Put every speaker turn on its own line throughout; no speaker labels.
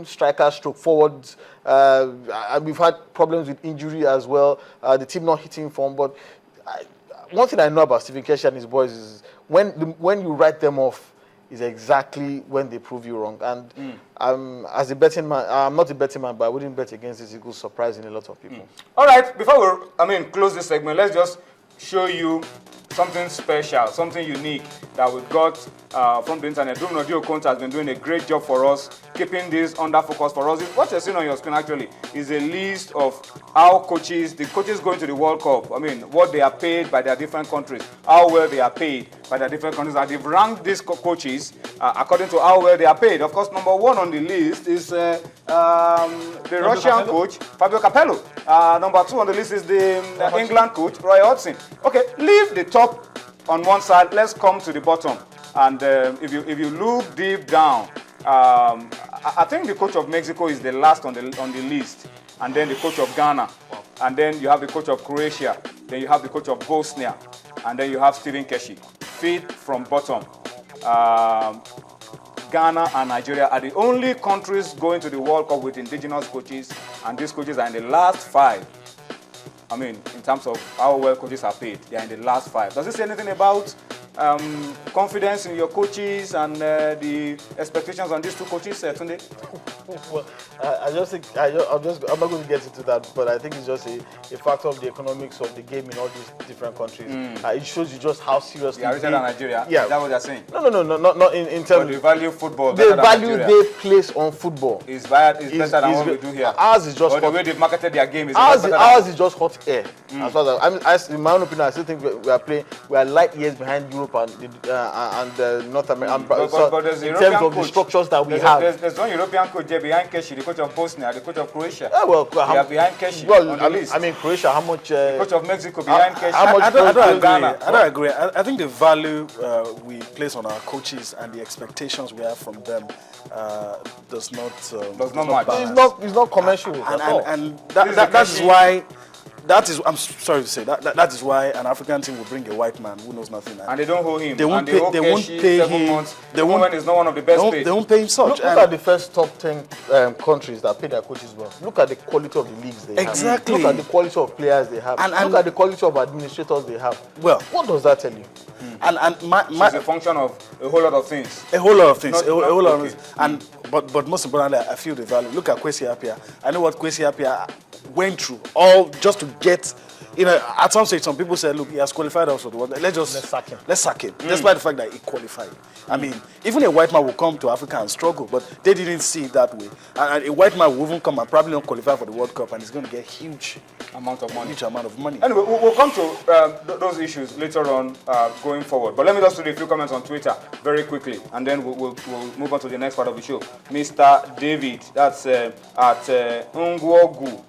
strikers, stroke forwards. And we've had problems with injury as well. The team not hitting form. But one thing I know about Stephen Keshi and his boys is when you write them off, is exactly when they prove you wrong. And as a betting man, I'm not a betting man, but I wouldn't bet against this Eagles, surprising a lot of people.
All right, before we, close this segment, let's just show you something special, something unique that we got from the internet. Bruno Dioconte has been doing a great job for us, keeping this under focus for us. What you're seeing on your screen actually is a list of how the coaches going to the World Cup, what they are paid by their different countries, how well they are paid by their different countries. And they've ranked these coaches according to how well they are paid. Of course, number one on the list is the Russian coach, Fabio Capello. Number two on the list is the England coach, Roy Hodgson. Okay, leave the top on one side. Let's come to the bottom. And if you look deep down, I think the coach of Mexico is the last on the list, and then the coach of Ghana, and then you have the coach of Croatia, then you have the coach of Bosnia, and then you have Stephen Keshi. Fifth from bottom. Ghana and Nigeria are the only countries going to the World Cup with indigenous coaches, and these coaches are in the last five. In terms of how well coaches are paid, they are in the last five. Does it say anything about confidence in your coaches and the expectations on these two coaches, Tunde?
Well, I just think I'm not going to get into that, but I think it's just a factor of the economics of the game in all these different countries. It shows you just how seriously.
They are richer than Nigeria.
Yeah,
is that what they're saying?
No, not in terms.
But they value football.
The value they place on football
is better than what we do here.
Ours is just.
But the way they've marketed their game is
ours is just hot air. As far as in my own opinion, I still think we are light years behind Europe and North America.
But there's
in
European
terms of
coach.
the structures that we have.
There's one European coach there behind Keshi, the coach of Bosnia, the coach of Croatia.
They
are behind Keshi.
Well,
on the list.
Croatia, how much?
The coach of Mexico behind Keshi.
I don't agree. I think the value we place on our coaches and the expectations we have from them does not
match.
It's not commensurate at all.
And that is why. I'm sorry to say that is why an African team will bring a white man who knows nothing.
And they don't hold him.
They won't pay him.
The woman is not one of the best paid.
They won't pay him such.
Look at the first top 10 countries that pay their coaches well. Look at the quality of the leagues they have.
Exactly.
Look at the quality of players they have. And look at the quality of administrators they have.
Well,
what does that tell you?
And
it's a function of a whole lot of things.
A whole lot of things. But most importantly, I feel the value. Look at Kwesi Appiah. I know what Kwesi Appiah went through, all just to get. At some stage, some people said, "Look, he has qualified us for the world. Let's sack him." Despite the fact that he qualified. Even a white man will come to Africa and struggle, but they didn't see it that way. And a white man will even come and probably not qualify for the World Cup, and he's going to get huge amount of money.
Anyway, we'll come to those issues later on going forward. But let me just read a few comments on Twitter very quickly, and then we'll move on to the next part of the show. Mr. David, that's at Ungwogu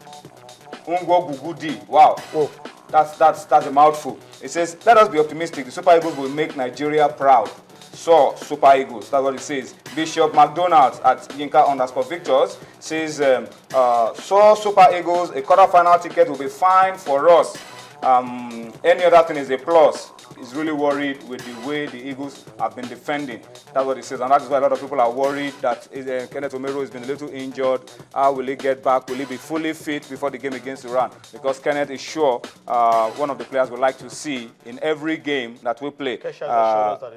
Gudi. Wow. Oh. That's a mouthful. It says, let us be optimistic. The Super Eagles will make Nigeria proud. So, Super Eagles. That's what it says. Bishop McDonald at Yinka_Victors says, so Super Eagles, a quarter-final ticket will be fine for us. Any other thing is a plus. He's really worried with the way the Eagles have been defending. That's what he says. And that is why a lot of people are worried that Kenneth Omero has been a little injured. How will he get back? Will he be fully fit before the game against Iran? Because Kenneth is sure one of the players would like to see in every game that we play.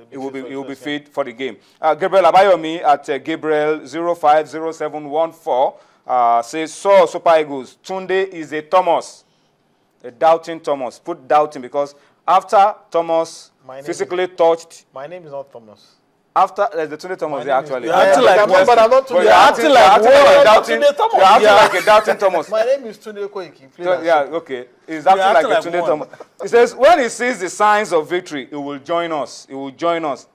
He will be fit for the game. Gabriel Abayomi at Gabriel 050714 says, so Super Eagles, Tunde is a Thomas. A doubting Thomas. Put doubting because after Thomas physically touched...
My name is not Thomas.
After the Tunde Thomas there actually.
You're acting like
a doubting Thomas.
My name is Tunde Koiki.
Yeah, okay. He's acting like a Tunde Thomas. He says, when he sees the signs of victory, he will join us. He will join us.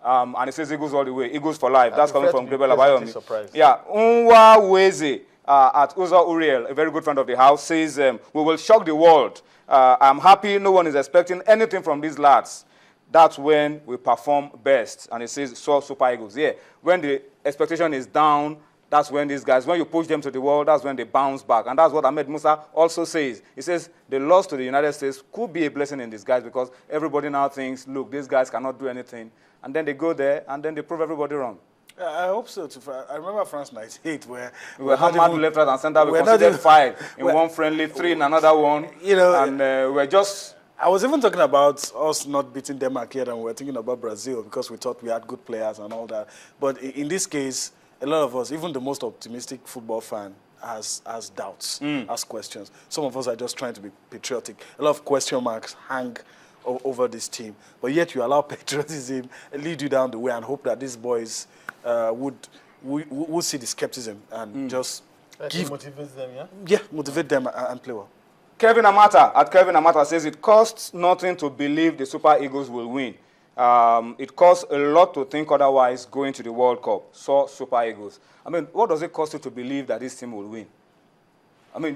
And he says Eagles all the way. Eagles for life. That's coming from Gabriel Abayomi. Yeah. Unwa Weze at Uzo Uriel, a very good friend of the house, says, we will shock the world. I'm happy no one is expecting anything from these lads. That's when we perform best. And it says, so Super Eagles. Yeah, when the expectation is down, that's when these guys, when you push them to the wall, that's when they bounce back. And that's what Ahmed Musa also says. He says the loss to the United States could be a blessing in disguise because everybody now thinks, look, these guys cannot do anything. And then they go there and then they prove everybody wrong.
I hope so too. I remember France '98 where
We were hammered left, right, and center. We
we're not
considered
even-
5 in one friendly, 3 in another one.
You know,
and we're just.
I was even talking about us not beating Denmark here, and we were thinking about Brazil because we thought we had good players and all that. But in this case, a lot of us, even the most optimistic football fan, has doubts, has questions. Some of us are just trying to be patriotic. A lot of question marks hang over this team. But yet you allow patriotism lead you down the way and hope that these boys would see the skepticism and just
motivates them, yeah?
Yeah, motivate them and play well.
Kevin Amata says it costs nothing to believe the Super Eagles will win. It costs a lot to think otherwise going to the World Cup. So Super Eagles. I mean, what does it cost you to believe that this team will win? I mean,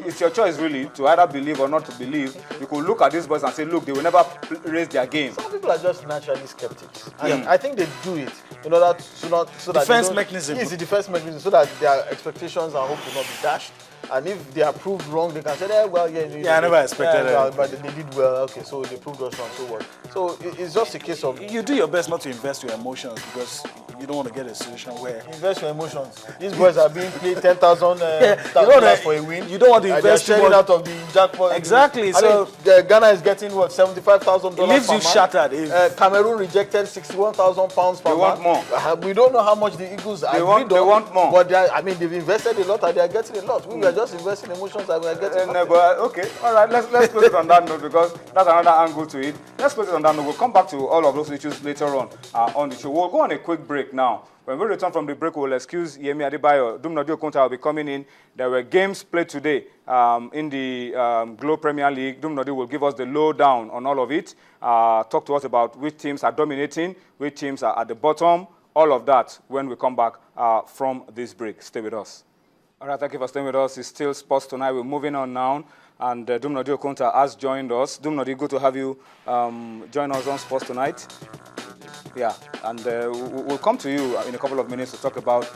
it's your choice really to either believe or not to believe. You could look at these boys and say, look, they will never raise their game.
Some people are just naturally skeptics. And I think they do it in order to not so that
defense mechanism.
It's the defense mechanism so that their expectations and hope will not be dashed. And if they are proved wrong, they can say, well,
I never expected that.
But they did well. Okay, so they proved us wrong. So what? So it's just a case of
you do your best not to invest your emotions because you don't want to get a situation where
invest your emotions. These boys are being paid $10,000 for a win.
You don't want to invest
too much out of the jackpot.
Exactly.
So Ghana is getting what $75,000.
It leaves you shattered.
Cameroon rejected £61,000 per
They want more.
We don't know how much the Eagles
They want more.
But they've invested a lot and they are getting a lot. We are just investing emotions and we are getting.
Okay, all right. Let's close it on that note because that's another angle to it. Let's close it on that note. We'll come back to all of those issues later on the show. We'll go on a quick break now. When we return from the break, we'll excuse Yemi Adebayo. Dumnodi Okonta will be coming in. There were games played today in the Globe Premier League. Dumnodi will give us the lowdown on all of it. Talk to us about which teams are dominating, which teams are at the bottom. All of that when we come back from this break. Stay with us. All right, thank you for staying with us. It's still Sports Tonight. We're moving on now. And Dumnodi Okonta has joined us. Dumnodi, good to have you join us on Sports Tonight. Yeah, and we'll come to you in a couple of minutes to talk about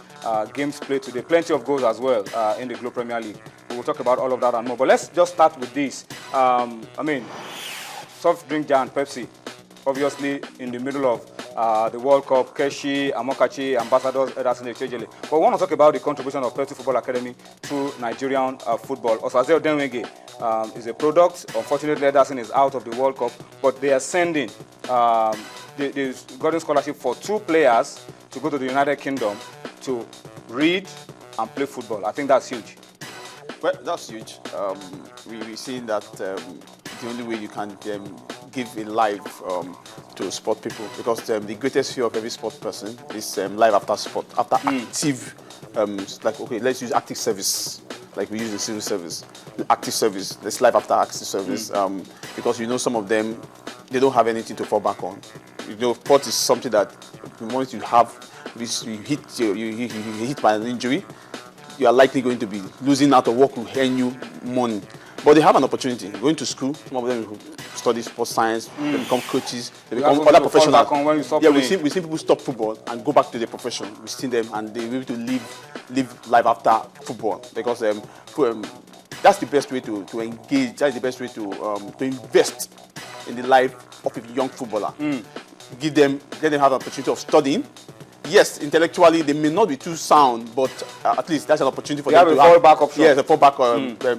games played today. Plenty of goals as well in the Globe Premier League. We'll talk about all of that and more. But let's just start with this. I mean, soft drink giant Pepsi, obviously in the middle of the World Cup, Keshi, Amokachi, ambassadors, Ederson, Echejele. But we want to talk about the contribution of Pepsi Football Academy to Nigerian football. Osaze Odenwege is a product. Unfortunately, Ederson is out of the World Cup, but they are sending they've gotten scholarship for 2 players to go to the United Kingdom to read and play football. I think that's huge.
Well, that's huge. We've seen that the only way you can give a life to sport people, because the greatest fear of every sport person is life after sport, after active, like, okay, let's use active service, like we use in civil service. Active service, there's life after active service, because some of them, they don't have anything to fall back on. Sport is something that the moment you have, you hit by an injury, you are likely going to be losing out of work will earn you money. But they have an opportunity. Going to school, some of them study sports science, they become coaches, they become other professionals. We've seen people stop football and go back to their profession. We've seen them and they're able to live life after football, because that's the best way to engage, that's the best way to invest in the life of a young footballer. Let them have an opportunity of studying. Yes, intellectually they may not be too sound, but at least that's an opportunity for them to have a fallback option. Yes, a fallback